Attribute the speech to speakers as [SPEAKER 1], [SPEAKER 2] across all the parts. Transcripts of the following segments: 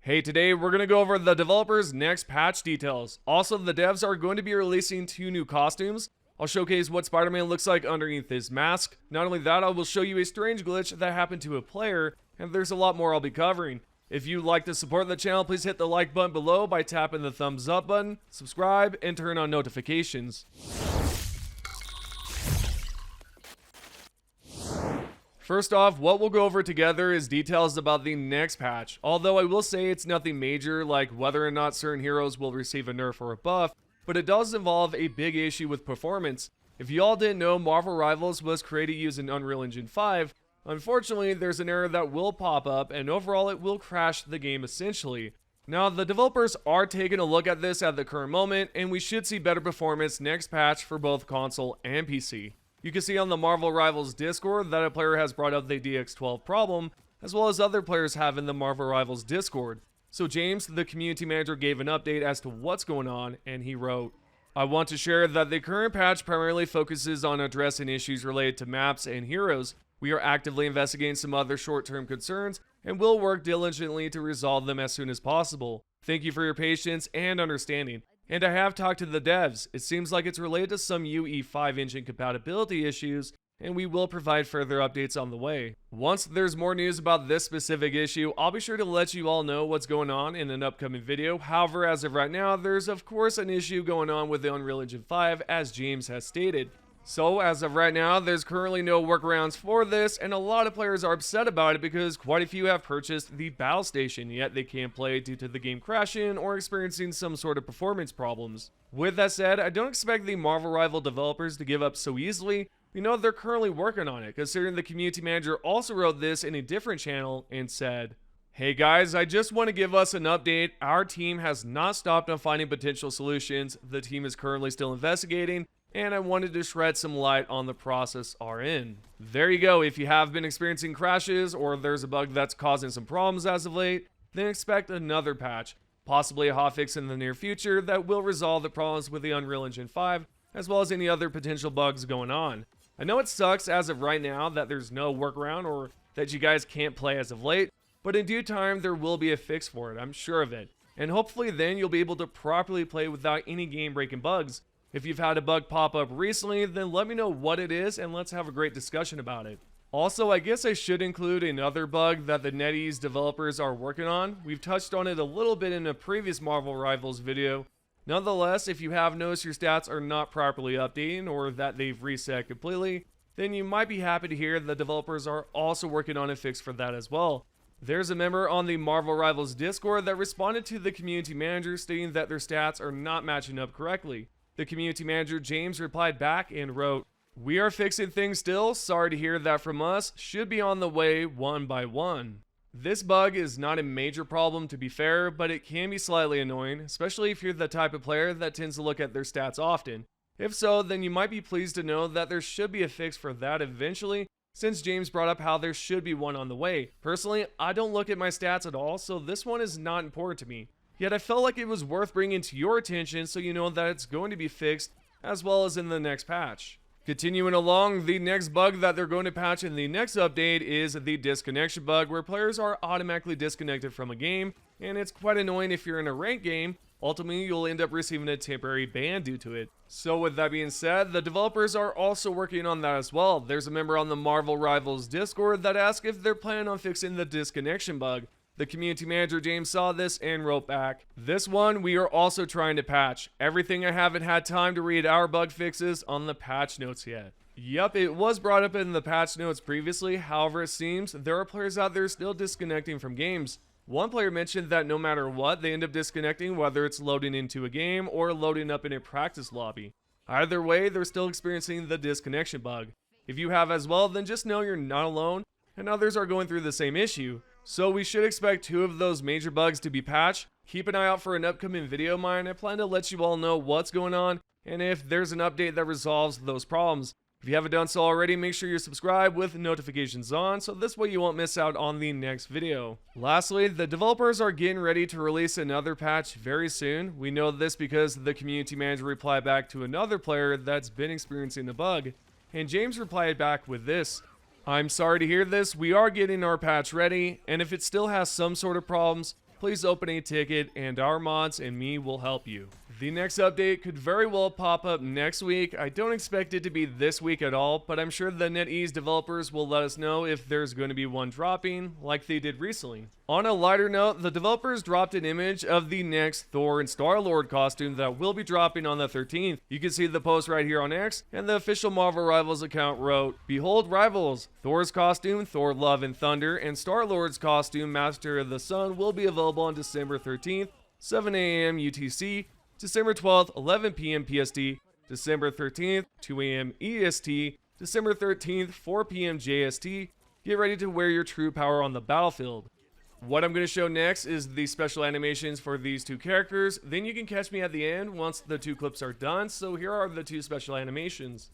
[SPEAKER 1] Hey, today we're going to go over the developers' next patch details. Also, the devs are going to be releasing 2 new costumes. I'll showcase what Spider-Man looks like underneath his mask. Not only that, I will show you a strange glitch that happened to a player, and there's a lot more I'll be covering. If you'd like to support the channel, please hit the like button below by tapping the thumbs up button, subscribe, and turn on notifications. First off, what we'll go over together is details about the next patch, although I will say it's nothing major like whether or not certain heroes will receive a nerf or a buff, but it does involve a big issue with performance. If you all didn't know, Marvel Rivals was created using Unreal Engine 5. Unfortunately, there's an error that will pop up, and overall it will crash the game essentially. Now, the developers are taking a look at this at the current moment, and we should see better performance next patch for both console and PC. You can see on the Marvel Rivals Discord that a player has brought up the DX12 problem, as well as other players have in the Marvel Rivals Discord. So James, the community manager, gave an update as to what's going on, and he wrote, "I want to share that the current patch primarily focuses on addressing issues related to maps and heroes. We are actively investigating some other short-term concerns, and will work diligently to resolve them as soon as possible. Thank you for your patience and understanding. And I have talked to the devs. It seems like it's related to some UE5 engine compatibility issues, and we will provide further updates on the way. Once there's more news about this specific issue, I'll be sure to let you all know what's going on in an upcoming video. However, as of right now, there's of course an issue going on with the Unreal Engine 5, as James has stated. So as of right now, there's currently no workarounds for this, and a lot of players are upset about it because quite a few have purchased the battle station, yet they can't play due to the game crashing or experiencing some sort of performance problems. With that said, I don't expect the Marvel Rival developers to give up so easily. We know they're currently working on it, considering the community manager also wrote this in a different channel and said, "Hey guys, I just want to give us an update. Our team has not stopped on finding potential solutions. The team is currently still investigating, and I wanted to shed some light on the process are in." There you go. If you have been experiencing crashes or there's a bug that's causing some problems as of late, then expect another patch, possibly a hotfix in the near future that will resolve the problems with the Unreal Engine 5, as well as any other potential bugs going on. I know it sucks as of right now that there's no workaround or that you guys can't play as of late, but in due time there will be a fix for it, I'm sure of it. And hopefully then you'll be able to properly play without any game-breaking bugs. If you've had a bug pop up recently, then let me know what it is and let's have a great discussion about it. Also, I guess I should include another bug that the NetEase developers are working on. We've touched on it a little bit in a previous Marvel Rivals video. Nonetheless, if you have noticed your stats are not properly updating or that they've reset completely, then you might be happy to hear the developers are also working on a fix for that as well. There's a member on the Marvel Rivals Discord that responded to the community manager stating that their stats are not matching up correctly. The community manager, James, replied back and wrote, "We are fixing things still. Sorry to hear that from us. Should be on the way one by one." This bug is not a major problem to be fair, but it can be slightly annoying, especially if you're the type of player that tends to look at their stats often. If so, then you might be pleased to know that there should be a fix for that eventually, since James brought up how there should be one on the way. Personally, I don't look at my stats at all, so this one is not important to me. Yet I felt like it was worth bringing to your attention so you know that it's going to be fixed, as well as in the next patch. Continuing along, the next bug that they're going to patch in the next update is the disconnection bug, where players are automatically disconnected from a game, and it's quite annoying if you're in a ranked game. Ultimately, you'll end up receiving a temporary ban due to it. So with that being said, the developers are also working on that as well. There's a member on the Marvel Rivals Discord that asked if they're planning on fixing the disconnection bug. The community manager, James, saw this and wrote back, "This one we are also trying to patch. Everything I haven't had time to read our bug fixes on the patch notes yet." Yup, it was brought up in the patch notes previously. However, it seems there are players out there still disconnecting from games. One player mentioned that no matter what, they end up disconnecting, whether it's loading into a game or loading up in a practice lobby. Either way, they're still experiencing the disconnection bug. If you have as well, then just know you're not alone, and others are going through the same issue. So we should expect 2 of those major bugs to be patched. Keep an eye out for an upcoming video of mine. I plan to let you all know what's going on and if there's an update that resolves those problems. If you haven't done so already, make sure you subscribe with notifications on, so this way you won't miss out on the next video. Lastly, the developers are getting ready to release another patch very soon. We know this because the community manager replied back to another player that's been experiencing a bug, and James replied back with this: "I'm sorry to hear this. We are getting our patch ready, and if it still has some sort of problems, please open a ticket and our mods and me will help you. The next update could very well pop up next week. I don't expect it to be this week at all, but I'm sure the NetEase developers will let us know if there's going to be one dropping, like they did recently. On a lighter note, the developers dropped an image of the next Thor and Star-Lord costume that will be dropping on the 13th. You can see the post right here on X, and the official Marvel Rivals account wrote, "Behold Rivals! Thor's costume, Thor Love and Thunder, and Star-Lord's costume, Master of the Sun, will be available on December 13th, 7 a.m. UTC, December 12th, 11 p.m. PST, December 13th, 2 a.m. EST, December 13th, 4 p.m. JST. Get ready to wear your true power on the battlefield." What I'm going to show next is the special animations for these two characters. Then you can catch me at the end once the two clips are done. So here are the two special animations.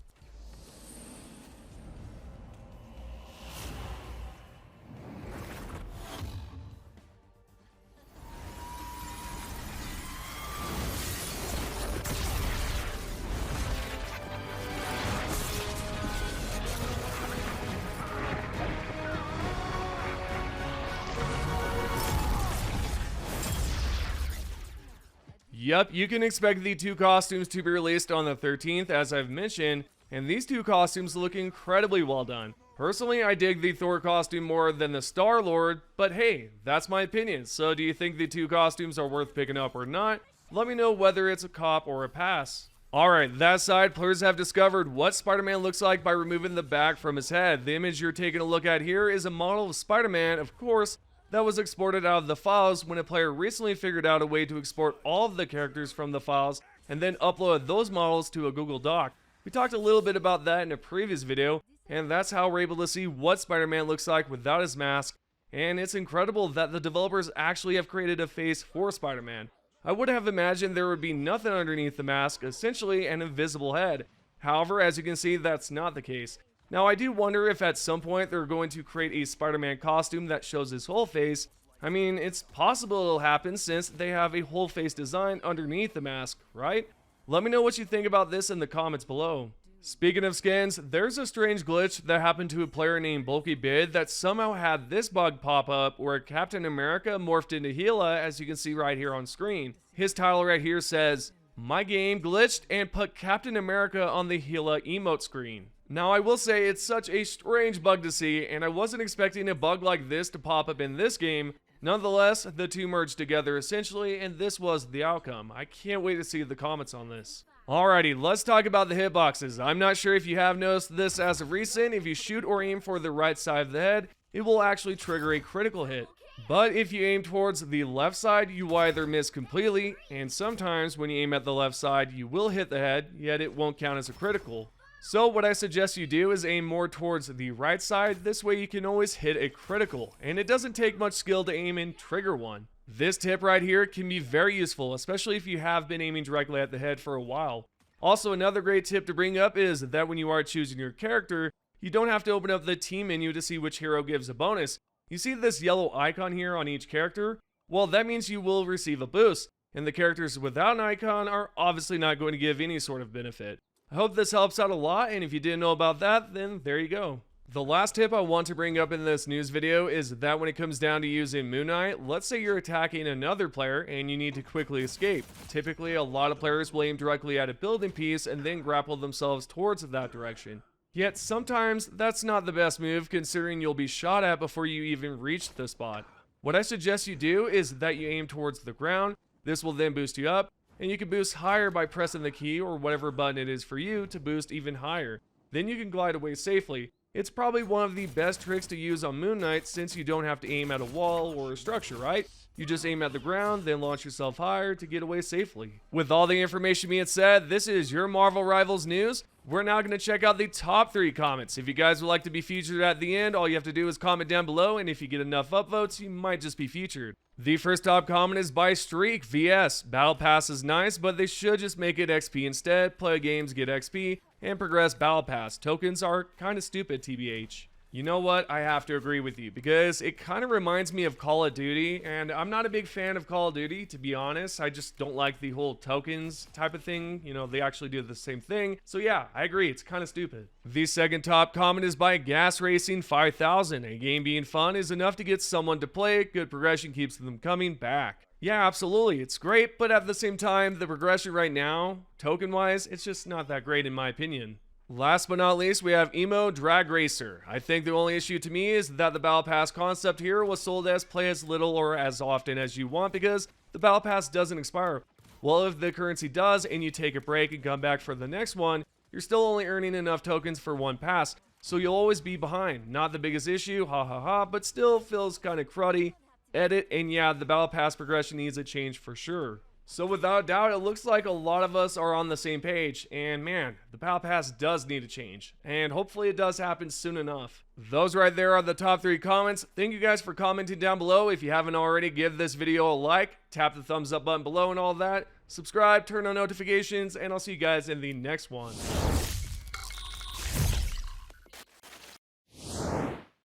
[SPEAKER 1] Yep, you can expect the two costumes to be released on the 13th, as I've mentioned, and these two costumes look incredibly well done. Personally, I dig the Thor costume more than the Star-Lord, but hey, that's my opinion. So do you think the two costumes are worth picking up or not? Let me know whether it's a cop or a pass. Alright, that aside, players have discovered what Spider-Man looks like by removing the bag from his head. The image you're taking a look at here is a model of Spider-Man, of course, that was exported out of the files when a player recently figured out a way to export all of the characters from the files and then upload those models to a Google Doc. We talked a little bit about that in a previous video, and that's how we're able to see what Spider-Man looks like without his mask, and it's incredible that the developers actually have created a face for Spider-Man. I would have imagined there would be nothing underneath the mask, essentially an invisible head. However, as you can see, that's not the case. Now, I do wonder if at some point they're going to create a Spider-Man costume that shows his whole face. I mean, it's possible it'll happen since they have a whole face design underneath the mask, right? Let me know what you think about this in the comments below. Speaking of skins, there's a strange glitch that happened to a player named Bulky Bid that somehow had this bug pop up where Captain America morphed into Gila, as you can see right here on screen. His title right here says, "My game glitched and put Captain America on the Gila emote screen." Now, I will say it's such a strange bug to see, and I wasn't expecting a bug like this to pop up in this game. Nonetheless, the two merged together essentially, and this was the outcome. I can't wait to see the comments on this. Alrighty, let's talk about the hitboxes. I'm not sure if you have noticed this as of recent. If you shoot or aim for the right side of the head, it will actually trigger a critical hit. But if you aim towards the left side, you either miss completely, and sometimes when you aim at the left side, you will hit the head, yet it won't count as a critical. So what I suggest you do is aim more towards the right side. This way you can always hit a critical, and it doesn't take much skill to aim and trigger one. This tip right here can be very useful, especially if you have been aiming directly at the head for a while. Also, another great tip to bring up is that when you are choosing your character, you don't have to open up the team menu to see which hero gives a bonus. You see this yellow icon here on each character? Well, that means you will receive a boost, and the characters without an icon are obviously not going to give any sort of benefit. I hope this helps out a lot, and if you didn't know about that, then there you go. The last tip I want to bring up in this news video is that when it comes down to using Moon Knight, let's say you're attacking another player and you need to quickly escape. Typically, a lot of players will aim directly at a building piece and then grapple themselves towards that direction. Yet sometimes that's not the best move, considering you'll be shot at before you even reach the spot. What I suggest you do is that you aim towards the ground. This will then boost you up, and you can boost higher by pressing the key or whatever button it is for you to boost even higher. Then you can glide away safely. It's probably one of the best tricks to use on Moon Knight since you don't have to aim at a wall or a structure, right? You just aim at the ground, then launch yourself higher to get away safely. With all the information being said, this is your Marvel Rivals news. We're now going to check out the top 3 comments. If you guys would like to be featured at the end, all you have to do is comment down below, and if you get enough upvotes, you might just be featured. The first top comment is by Streak VS. Battle Pass is nice, but they should just make it XP instead. Play games, get XP, and progress Battle Pass. Tokens are kinda stupid, TBH. You know what? I have to agree with you because it kind of reminds me of Call of Duty, and I'm not a big fan of Call of Duty, to be honest. I just don't like the whole tokens type of thing. You know, they actually do the same thing. So yeah, I agree. It's kind of stupid. The second top comment is by Gas Racing 5000. A game being fun is enough to get someone to play it. Good progression keeps them coming back. Yeah, absolutely. It's great, but at the same time, the progression right now, token-wise, it's just not that great in my opinion. Last but not least, we have Emo Drag Racer. I think the only issue to me is that the Battle Pass concept here was sold as play as little or as often as you want because the Battle Pass doesn't expire. Well, if the currency does and you take a break and come back for the next one, you're still only earning enough tokens for one pass, so you'll always be behind. Not the biggest issue, ha ha ha, but still feels kind of cruddy. Edit, and yeah, the Battle Pass progression needs a change for sure. So without doubt, it looks like a lot of us are on the same page, and man, the Battle Pass does need a change, and hopefully it does happen soon enough. Those right there are the top 3 comments. Thank you guys for commenting down below. If you haven't already, give this video a like, tap the thumbs up button below and all that, subscribe, turn on notifications, and I'll see you guys in the next one.